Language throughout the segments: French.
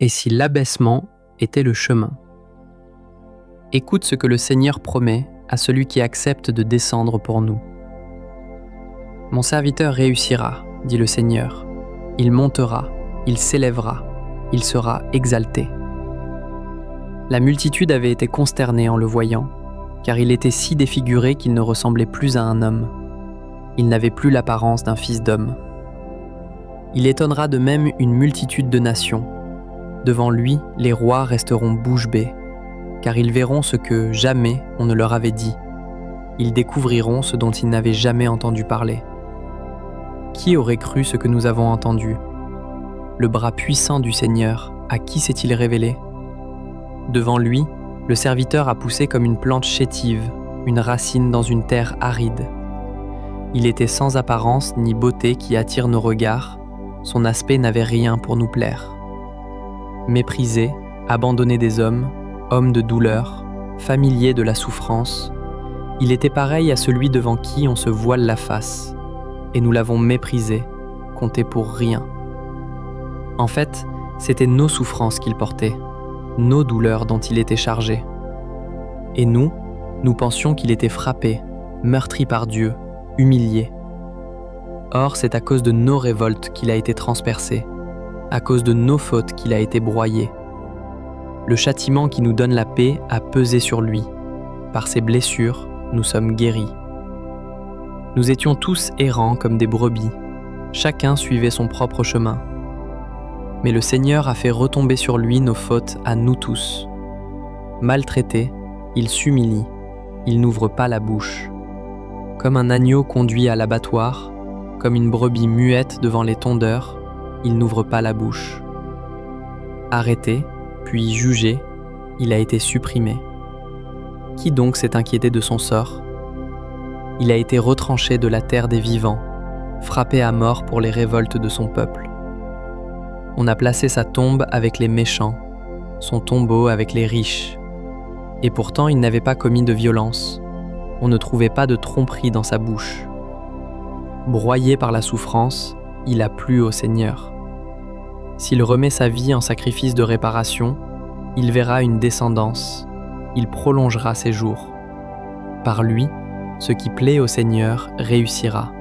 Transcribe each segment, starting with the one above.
Et si l'abaissement était le chemin? Écoute ce que le Seigneur promet à celui qui accepte de descendre pour nous. Mon serviteur réussira, dit le Seigneur. Il montera, il s'élèvera, il sera exalté. La multitude avait été consternée en le voyant, car il était si défiguré qu'il ne ressemblait plus à un homme. Il n'avait plus l'apparence d'un fils d'homme. Il étonnera de même une multitude de nations. Devant lui, les rois resteront bouche bée, car ils verront ce que jamais on ne leur avait dit. Ils découvriront ce dont ils n'avaient jamais entendu parler. Qui aurait cru ce que nous avons entendu? Le bras puissant du Seigneur, à qui s'est-il révélé? Devant lui, le serviteur a poussé comme une plante chétive, une racine dans une terre aride. Il était sans apparence ni beauté qui attire nos regards, son aspect n'avait rien pour nous plaire. Méprisé, abandonné des hommes, homme de douleur, familier de la souffrance, il était pareil à celui devant qui on se voile la face, et nous l'avons méprisé, compté pour rien. En fait, c'était nos souffrances qu'il portait, nos douleurs dont il était chargé. Et nous pensions qu'il était frappé, meurtri par Dieu, humilié. Or, c'est à cause de nos révoltes qu'il a été transpercé, à cause de nos fautes qu'il a été broyé. Le châtiment qui nous donne la paix a pesé sur lui. Par ses blessures, nous sommes guéris. Nous étions tous errants comme des brebis. Chacun suivait son propre chemin. Mais le Seigneur a fait retomber sur lui nos fautes à nous tous. Maltraité, il s'humilie, il n'ouvre pas la bouche. Comme un agneau conduit à l'abattoir, comme une brebis muette devant les tondeurs, il n'ouvre pas la bouche. Arrêté, puis jugé, il a été supprimé. Qui donc s'est inquiété de son sort? Il a été retranché de la terre des vivants, frappé à mort pour les révoltes de son peuple. On a placé sa tombe avec les méchants, son tombeau avec les riches. Et pourtant il n'avait pas commis de violence. On ne trouvait pas de tromperie dans sa bouche. Broyé par la souffrance, il a plu au Seigneur. S'il remet sa vie en sacrifice de réparation, il verra une descendance, il prolongera ses jours. Par lui, ce qui plaît au Seigneur réussira.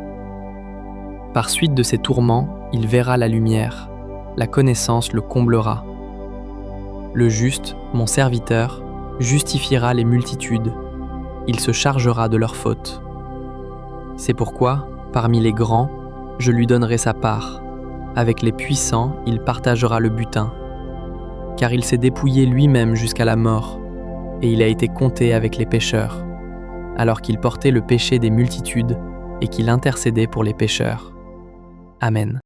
Par suite de ses tourments, il verra la lumière, la connaissance le comblera. Le juste, mon serviteur, justifiera les multitudes, il se chargera de leurs fautes. C'est pourquoi, parmi les grands, je lui donnerai sa part. Avec les puissants, il partagera le butin. Car il s'est dépouillé lui-même jusqu'à la mort, et il a été compté avec les pécheurs, alors qu'il portait le péché des multitudes et qu'il intercédait pour les pécheurs. Amen.